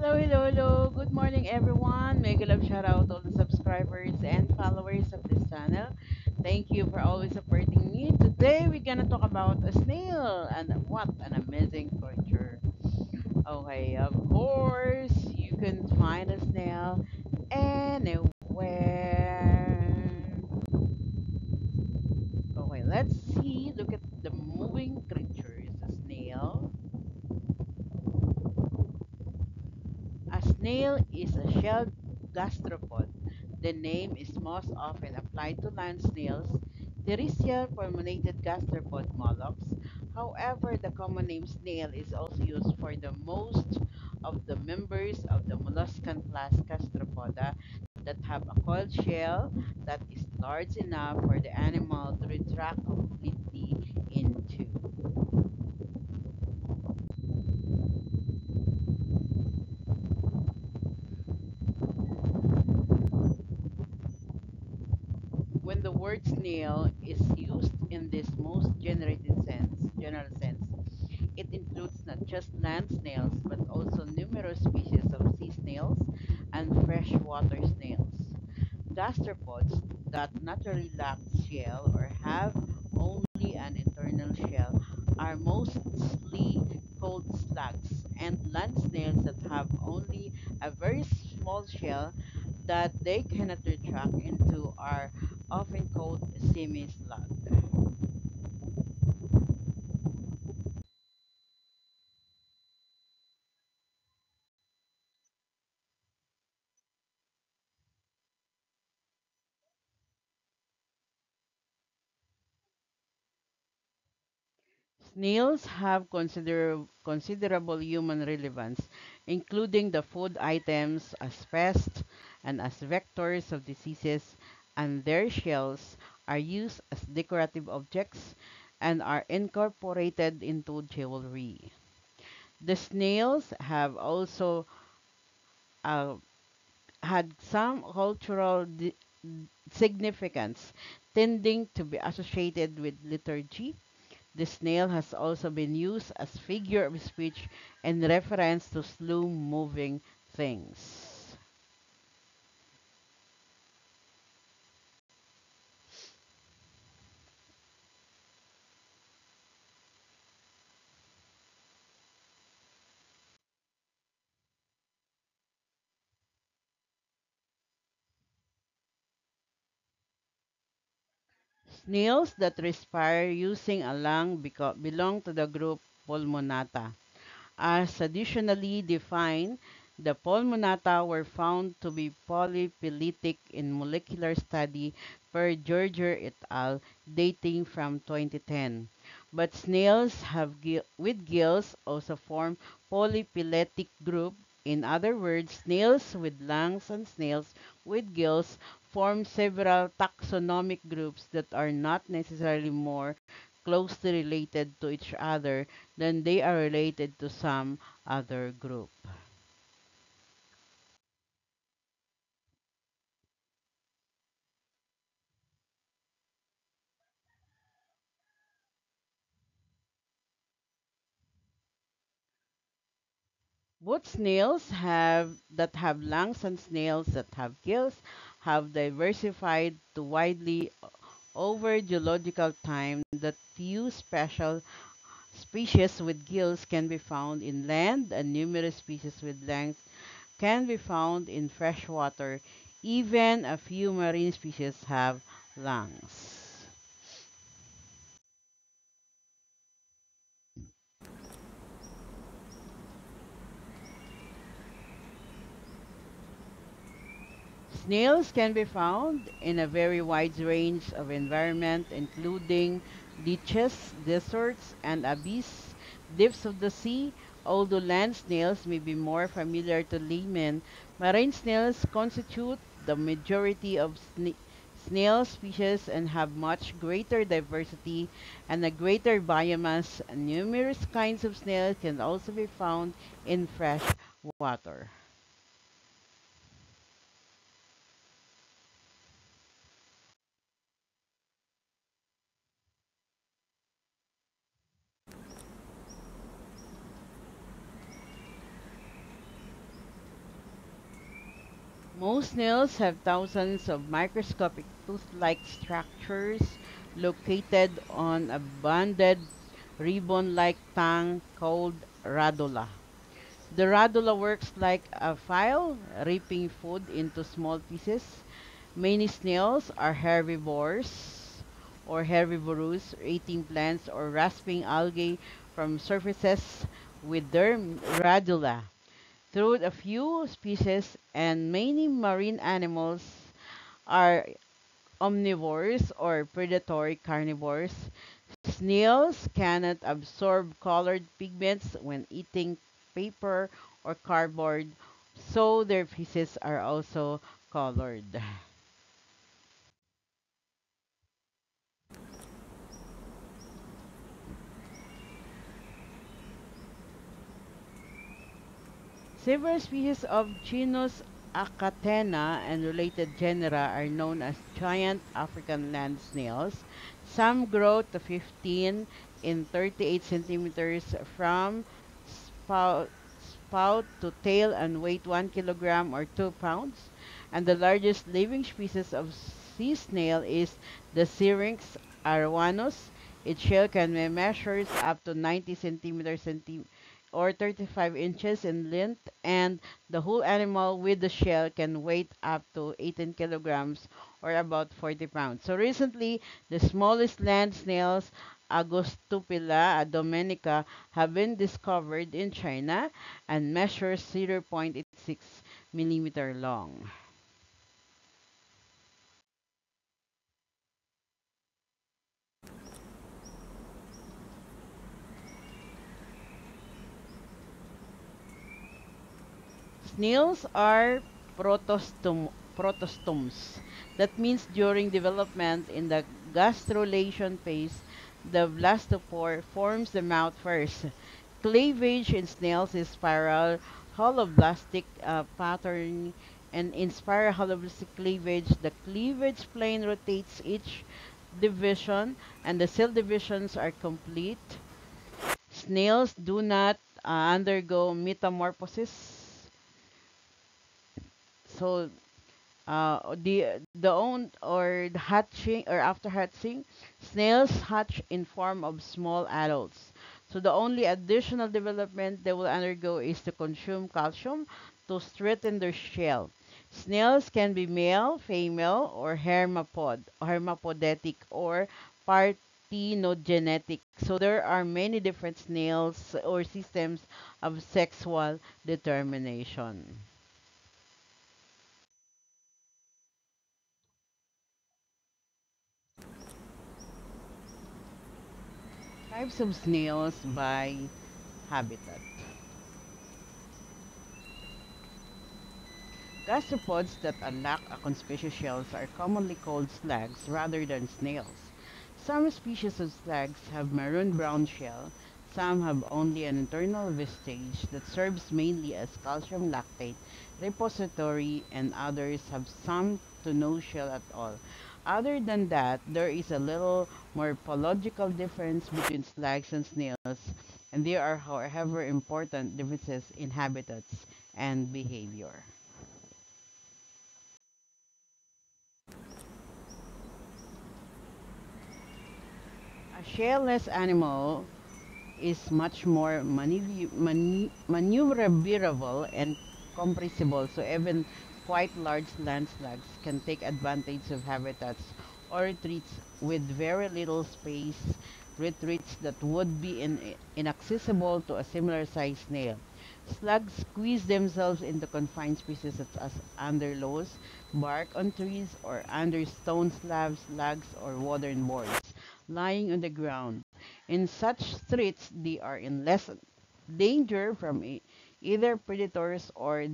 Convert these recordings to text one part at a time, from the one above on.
Hello, hello. Good morning, everyone. Mega love shout out to all the subscribers and followers of this channel. Thank you for always supporting me. Today, we're gonna talk about a snail and what an amazing creature. Okay, of course, you can find a snail anywhere. Okay, let's see. Look at the moving creatures. A snail. A snail is a shelled gastropod. The name is most often applied to land snails, terrestrial pulmonated gastropod mollusks. However, the common name snail is also used for the most of the members of the molluscan class Gastropoda that have a coiled shell that is large enough for the animal to retract completely into. When the word snail is used in this most general sense, it includes not just land snails but also numerous species of sea snails and freshwater snails. Gastropods that naturally lack shell or have only an internal shell are mostly cold slugs, and land snails that have only a very small shell that they cannot retract into are often called semi-slug. Snails have considerable human relevance, including the food items as pests and as vectors of diseases, and their shells are used as decorative objects and are incorporated into jewelry. The snails have also uh, had some cultural significance, tending to be associated with liturgy. The snail has also been used as figure of speech in reference to slow-moving things. Snails that respire using a lung belong to the group Pulmonata. As traditionally defined, the Pulmonata were found to be polyphyletic in molecular study per Georger et al. Dating from 2010. But snails with gills also form polyphyletic group. In other words, snails with lungs and snails with gills form several taxonomic groups that are not necessarily more closely related to each other than they are related to some other group. Both snails have lungs and snails that have gills have diversified to widely over geological time that few special species with gills can be found in land and numerous species with lungs can be found in freshwater. Even a few marine species have lungs. Snails can be found in a very wide range of environment, including ditches, deserts, and abyss depths of the sea. Although land snails may be more familiar to laymen, marine snails constitute the majority of snail species and have much greater diversity and a greater biomass. Numerous kinds of snails can also be found in fresh water. Most snails have thousands of microscopic tooth-like structures located on a banded ribbon-like tongue called radula. The radula works like a file, ripping food into small pieces. Many snails are herbivores or herbivorous, eating plants or rasping algae from surfaces with their radula. Through a few species and many marine animals are omnivores or predatory carnivores. Snails cannot absorb colored pigments when eating paper or cardboard, so their feces are also colored. Several species of genus Acatena and related genera are known as giant African land snails. Some grow to 15 in 38 centimeters from spout, spout to tail and weight 1 kilogram or 2 pounds. And the largest living species of sea snail is the Syrinx arwanus. Its shell can be measured up to 90 centimeters or 35 inches in length, and the whole animal with the shell can weigh up to 18 kilograms or about 40 pounds. So recently, the smallest land snails, Agostupila dominica, have been discovered in China and measure 0.86 millimeter long. Snails are protostomes. That means during development in the gastrulation phase, the blastopore forms the mouth first. Cleavage in snails is spiral holoblastic pattern, and in spiral holoblastic cleavage, the cleavage plane rotates each division, and the cell divisions are complete. Snails do not undergo metamorphosis, so the own or the hatching or after hatching, snails hatch in form of small adults. So the only additional development they will undergo is to consume calcium to strengthen their shell. Snails can be male, female, or hermaphroditic, or parthenogenetic. So there are many different snails or systems of sexual determination. Types of snails by habitat. Gastropods that lack a conspicuous shells are commonly called slugs rather than snails. Some species of slugs have maroon-brown shell, some have only an internal vestige that serves mainly as calcium lactate repository, and others have some to no shell at all. Other than that, there is a little morphological difference between slugs and snails, and there are, however, important differences in habitats and behavior. A shellless animal is much more maneuverable and compressible, so even quite large land slugs can take advantage of habitats or retreats with very little space, retreats that would be inaccessible to a similar sized snail. Slugs squeeze themselves into confined spaces such as under lows, bark on trees, or under stone slabs, logs, or wooden boards, lying on the ground. In such threats, they are in less danger from either predators or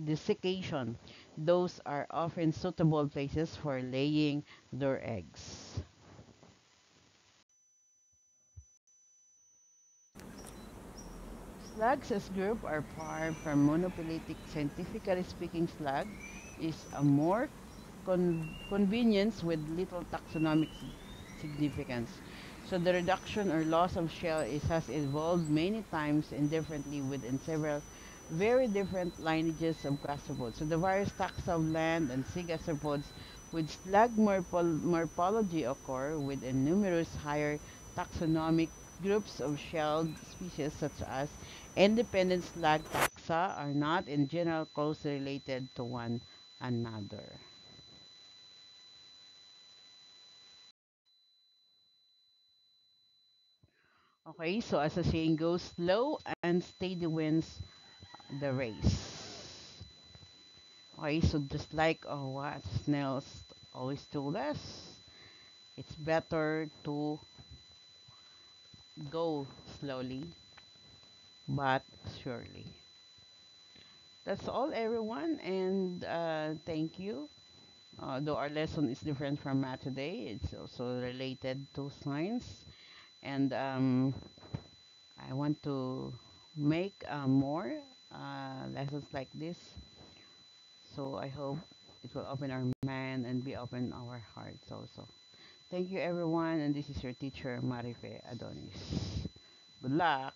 desiccation. Those are often suitable places for laying their eggs. Slugs as group are far from monophyletic. Scientifically speaking, slug is a more convenience with little taxonomic significance. So the reduction or loss of shell has evolved many times and differently within several very different lineages of gastropods. So the various taxa of land and sea gastropods with slug morphology occur within numerous higher taxonomic groups of shelled species such as independent slug taxa are not in general closely related to one another. Okay, so as the saying goes, slow and steady wins the race. Okay, so just like what Snell's always told us, it's better to go slowly but surely. That's all, everyone, and thank you. Though our lesson is different from math today, it's also related to science, and I want to make more lessons like this. So I hope it will open our mind and be open our hearts also. Thank you, everyone, and this is your teacher, Marife Adonis. Good luck.